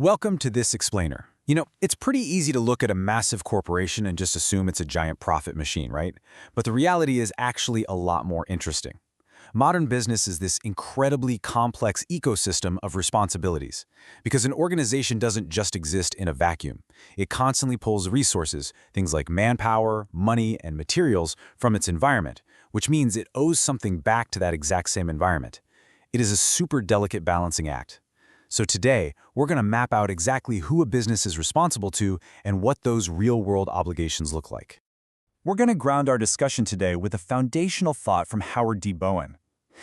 Welcome to This Explainer. It's pretty easy to look at a massive corporation and just assume it's a giant profit machine, right? But the reality is actually a lot more interesting. Modern business is this incredibly complex ecosystem of responsibilities, because an organization doesn't just exist in a vacuum. It constantly pulls resources, things like manpower, money, and materials, from its environment, which means it owes something back to that exact same environment. It is a super delicate balancing act. So today, we're going to map out exactly who a business is responsible to and what those real-world obligations look like. We're going to ground our discussion today with a foundational thought from Howard D. Bowen.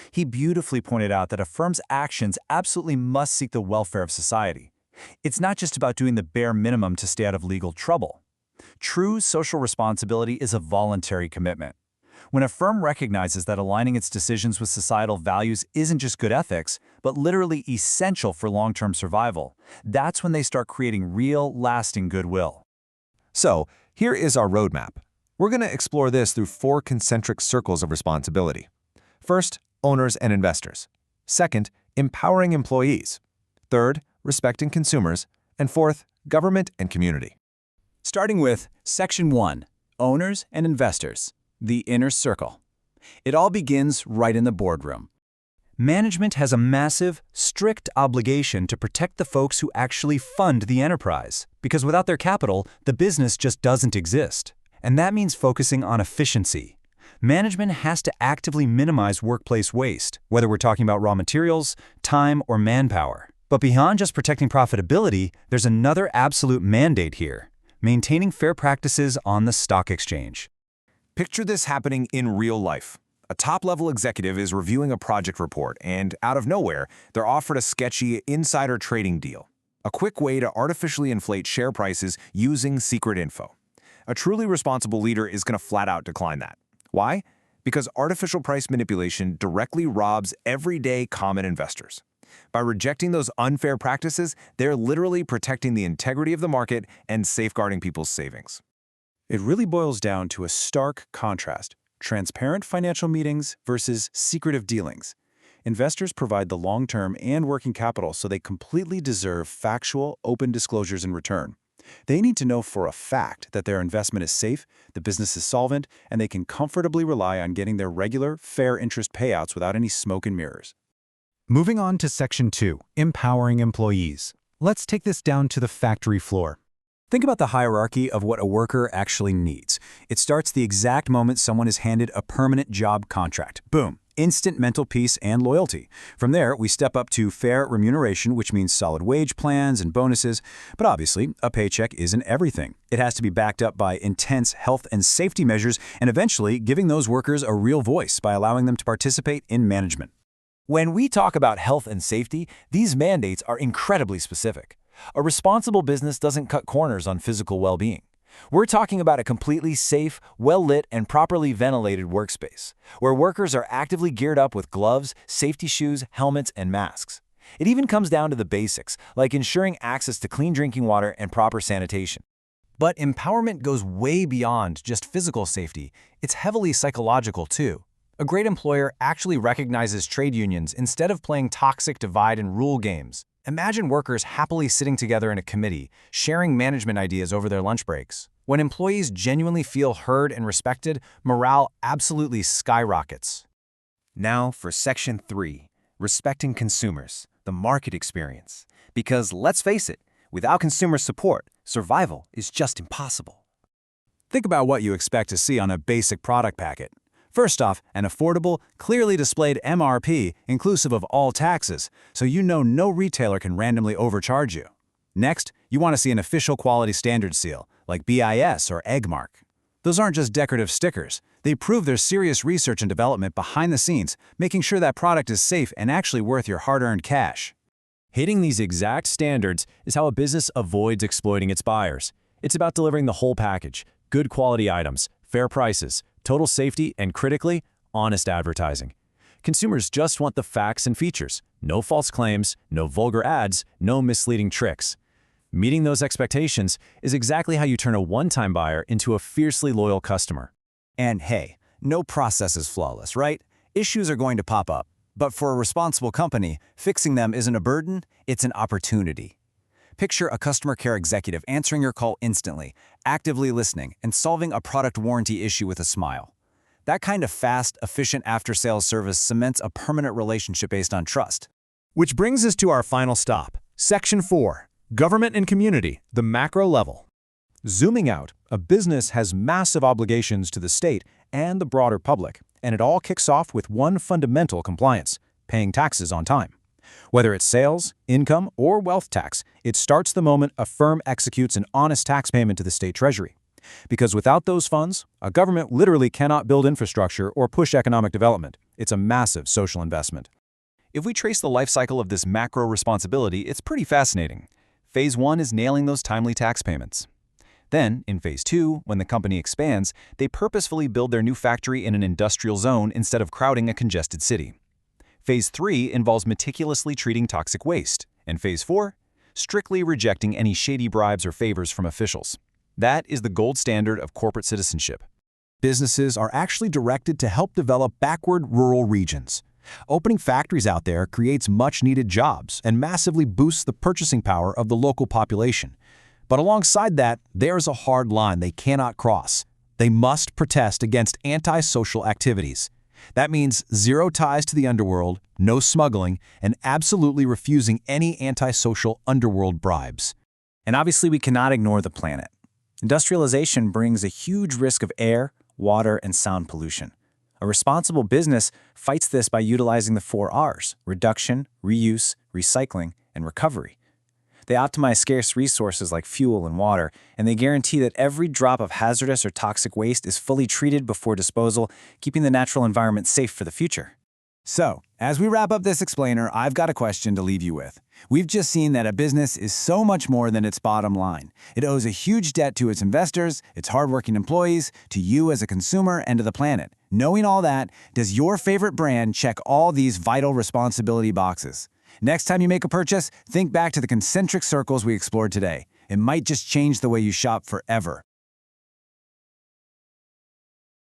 He beautifully pointed out that a firm's actions absolutely must seek the welfare of society. It's not just about doing the bare minimum to stay out of legal trouble. True social responsibility is a voluntary commitment. When a firm recognizes that aligning its decisions with societal values isn't just good ethics, but literally essential for long-term survival, that's when they start creating real, lasting goodwill. So, here is our roadmap. We're going to explore this through 4 concentric circles of responsibility. First, owners and investors. Second, empowering employees. Third, respecting consumers. And fourth, government and community. Starting with Section 1, Owners and Investors, the Inner Circle. It all begins right in the boardroom. Management has a massive, strict obligation to protect the folks who actually fund the enterprise, because without their capital, the business just doesn't exist. And that means focusing on efficiency. Management has to actively minimize workplace waste, whether we're talking about raw materials, time, or manpower. But beyond just protecting profitability, there's another absolute mandate here: maintaining fair practices on the stock exchange. Picture this happening in real life. A top-level executive is reviewing a project report, and out of nowhere, they're offered a sketchy insider trading deal, a quick way to artificially inflate share prices using secret info. A truly responsible leader is going to flat-out decline that. Why? Because artificial price manipulation directly robs everyday common investors. By rejecting those unfair practices, they're literally protecting the integrity of the market and safeguarding people's savings. It really boils down to a stark contrast: transparent financial meetings versus secretive dealings. Investors provide the long-term and working capital, so they completely deserve factual, open disclosures in return. They need to know for a fact that their investment is safe, the business is solvent, and they can comfortably rely on getting their regular, fair interest payouts without any smoke and mirrors. Moving on to Section 2, Empowering Employees. Let's take this down to the factory floor. Think about the hierarchy of what a worker actually needs. It starts the exact moment someone is handed a permanent job contract. Boom. Instant mental peace and loyalty. From there, we step up to fair remuneration, which means solid wage plans and bonuses. But obviously, a paycheck isn't everything. It has to be backed up by intense health and safety measures, and eventually giving those workers a real voice by allowing them to participate in management. When we talk about health and safety, these mandates are incredibly specific. A responsible business doesn't cut corners on physical well-being. We're talking about a completely safe, well-lit, and properly ventilated workspace, where workers are actively geared up with gloves, safety shoes, helmets, and masks. It even comes down to the basics, like ensuring access to clean drinking water and proper sanitation. But empowerment goes way beyond just physical safety. It's heavily psychological, too. A great employer actually recognizes trade unions instead of playing toxic divide and rule games. Imagine workers happily sitting together in a committee, sharing management ideas over their lunch breaks. When employees genuinely feel heard and respected, morale absolutely skyrockets. Now for Section 3, respecting consumers, the market experience. Because let's face it, without consumer support, survival is just impossible. Think about what you expect to see on a basic product packet. First off, an affordable, clearly displayed MRP inclusive of all taxes, so you know no retailer can randomly overcharge you. Next, you want to see an official quality standard seal, like BIS or EggMark. Those aren't just decorative stickers. They prove there's serious research and development behind the scenes, making sure that product is safe and actually worth your hard-earned cash. Hitting these exact standards is how a business avoids exploiting its buyers. It's about delivering the whole package: good quality items, fair prices, total safety, and critically, honest advertising. Consumers just want the facts and features. No false claims, no vulgar ads, no misleading tricks. Meeting those expectations is exactly how you turn a one-time buyer into a fiercely loyal customer. And hey, no process is flawless, right? Issues are going to pop up. But for a responsible company, fixing them isn't a burden, it's an opportunity. Picture a customer care executive answering your call instantly, actively listening, and solving a product warranty issue with a smile. That kind of fast, efficient after-sales service cements a permanent relationship based on trust. Which brings us to our final stop, Section 4, Government and Community, the macro level. Zooming out, a business has massive obligations to the state and the broader public, and it all kicks off with one fundamental compliance: paying taxes on time. Whether it's sales, income, or wealth tax, it starts the moment a firm executes an honest tax payment to the state treasury. Because without those funds, a government literally cannot build infrastructure or push economic development. It's a massive social investment. If we trace the life cycle of this macro responsibility, it's pretty fascinating. Phase 1 is nailing those timely tax payments. Then, in Phase 2, when the company expands, they purposefully build their new factory in an industrial zone instead of crowding a congested city. Phase 3 involves meticulously treating toxic waste, and Phase 4, strictly rejecting any shady bribes or favors from officials. That is the gold standard of corporate citizenship. Businesses are actually directed to help develop backward rural regions. Opening factories out there creates much-needed jobs and massively boosts the purchasing power of the local population. But alongside that, there's a hard line they cannot cross. They must protest against antisocial activities. That means zero ties to the underworld, no smuggling, and absolutely refusing any antisocial underworld bribes. And obviously, we cannot ignore the planet. Industrialization brings a huge risk of air, water, and sound pollution. A responsible business fights this by utilizing the 4 R's: reduction, reuse, recycling, and recovery. They optimize scarce resources like fuel and water, and they guarantee that every drop of hazardous or toxic waste is fully treated before disposal, keeping the natural environment safe for the future. So, as we wrap up this explainer, I've got a question to leave you with. We've just seen that a business is so much more than its bottom line. It owes a huge debt to its investors, its hardworking employees, to you as a consumer, and to the planet. Knowing all that, does your favorite brand check all these vital responsibility boxes? Next time you make a purchase, think back to the concentric circles we explored today. It might just change the way you shop forever.